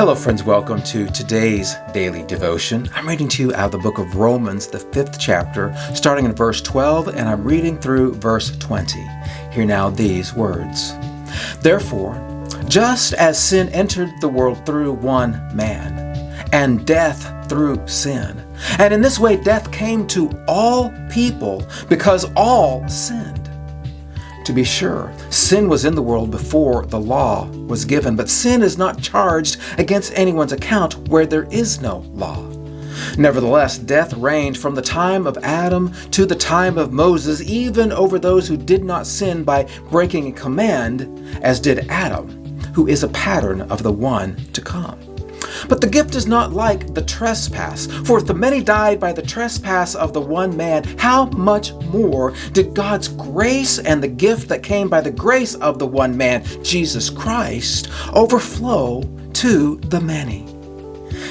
Hello friends, welcome to today's daily devotion. I'm reading to you out of the book of Romans, the 5th chapter, starting in verse 12, and I'm reading through verse 20. Hear now these words. Therefore, just as sin entered the world through one man, and death through sin, and in this way death came to all people because all sinned. To be sure, sin was in the world before the law was given, but sin is not charged against anyone's account where there is no law. Nevertheless, death reigned from the time of Adam to the time of Moses, even over those who did not sin by breaking a command, as did Adam, who is a pattern of the one to come. But the gift is not like the trespass. For if the many died by the trespass of the one man, how much more did God's grace and the gift that came by the grace of the one man, Jesus Christ, overflow to the many?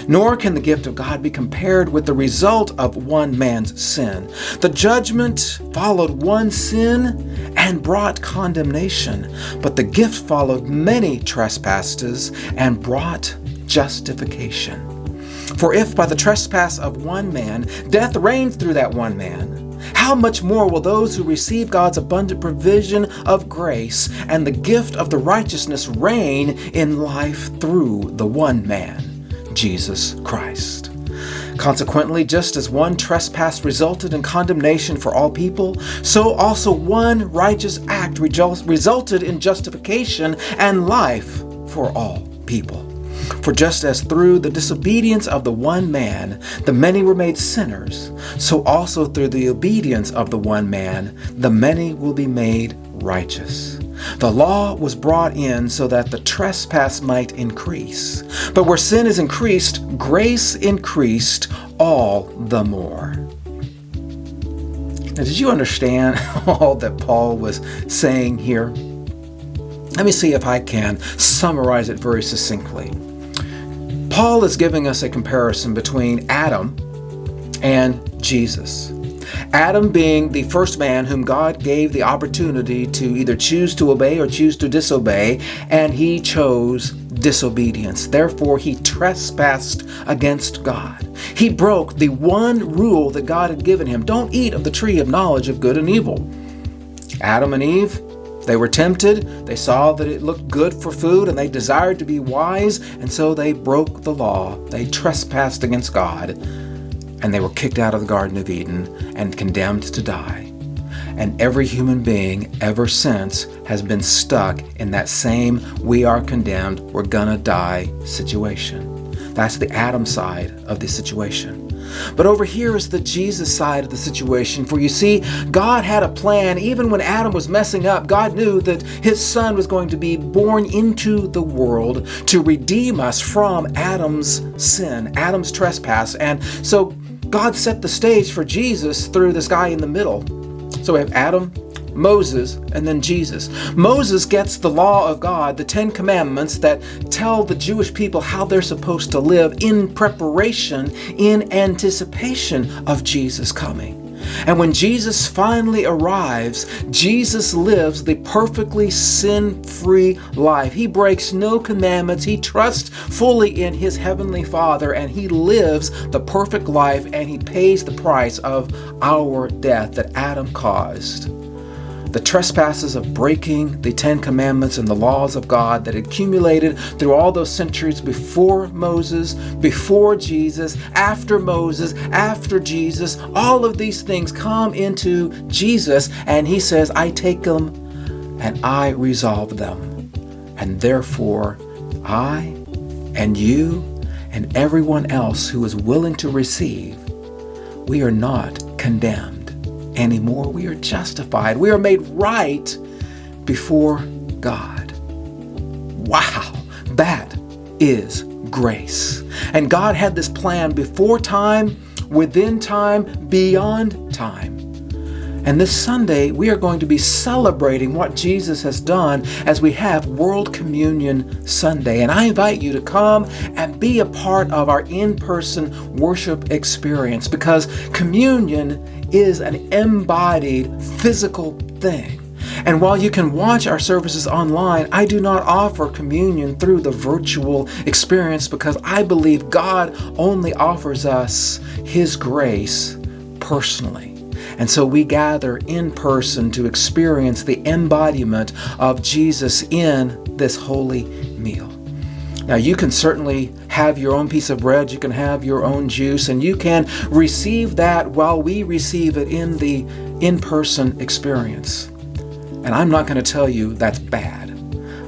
Nor can the gift of God be compared with the result of one man's sin. The judgment followed one sin and brought condemnation, but the gift followed many trespasses and brought justification. For if by the trespass of one man death reigned through that one man, how much more will those who receive God's abundant provision of grace and the gift of the righteousness reign in life through the one man, Jesus Christ? Consequently, just as one trespass resulted in condemnation for all people, so also one righteous act resulted in justification and life for all people. For just as through the disobedience of the one man the many were made sinners, so also through the obedience of the one man the many will be made righteous. The law was brought in so that the trespass might increase. But where sin is increased, grace increased all the more. Now, did you understand all that Paul was saying here? Let me see if I can summarize it very succinctly. Paul is giving us a comparison between Adam and Jesus. Adam being the first man whom God gave the opportunity to either choose to obey or choose to disobey, and he chose disobedience. Therefore, he trespassed against God. He broke the one rule that God had given him. Don't eat of the tree of knowledge of good and evil. Adam and Eve, they were tempted, they saw that it looked good for food, and they desired to be wise, and so they broke the law. They trespassed against God, and they were kicked out of the Garden of Eden and condemned to die. And every human being ever since has been stuck in that same we are condemned, we're gonna die situation. That's the Adam side of the situation. But over here is the Jesus side of the situation. For you see, God had a plan. Even when Adam was messing up, God knew that his son was going to be born into the world to redeem us from Adam's sin, Adam's trespass. And so God set the stage for Jesus through this guy in the middle. So we have Adam, Moses, and then Jesus. Moses gets the law of God, the 10 commandments that tell the Jewish people how they're supposed to live in preparation, in anticipation of Jesus coming. And when Jesus finally arrives, Jesus lives the perfectly sin-free life. He breaks no commandments. He trusts fully in his heavenly Father, and he lives the perfect life, and he pays the price of our death that Adam caused. The trespasses of breaking the 10 commandments and the laws of God that accumulated through all those centuries before Moses, before Jesus, after Moses, after Jesus, all of these things come into Jesus, and he says, I take them and I resolve them. And therefore, I and you and everyone else who is willing to receive, we are not condemned anymore. We are justified. We are made right before God. Wow, that is grace. And God had this plan before time, within time, beyond time. And this Sunday, we are going to be celebrating what Jesus has done as we have World Communion Sunday. And I invite you to come and be a part of our in-person worship experience, because communion is an embodied physical thing. And while you can watch our services online, I do not offer communion through the virtual experience because I believe God only offers us His grace personally. And so we gather in person to experience the embodiment of Jesus in this holy meal. Now, you can certainly have your own piece of bread, you can have your own juice, and you can receive that while we receive it in the in-person experience. And I'm not going to tell you that's bad,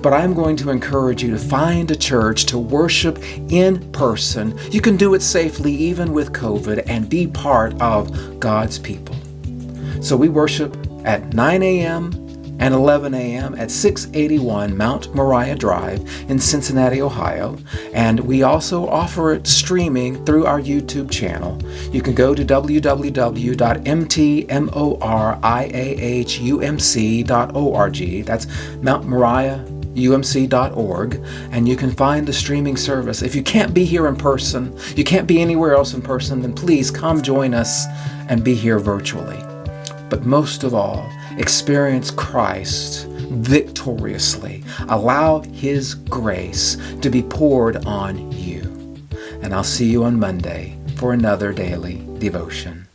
but I'm going to encourage you to find a church to worship in person. You can do it safely even with COVID and be part of God's people. So we worship at 9 a.m. and 11 a.m. at 681 Mount Moriah Drive in Cincinnati, Ohio. And we also offer it streaming through our YouTube channel. You can go to www.mtmoriahumc.org. That's Mount Moriah umc.org, and you can find the streaming service. If you can't be here in person, you can't be anywhere else in person, then please come join us and be here virtually. But most of all, experience Christ victoriously. Allow His grace to be poured on you. And I'll see you on Monday for another daily devotion.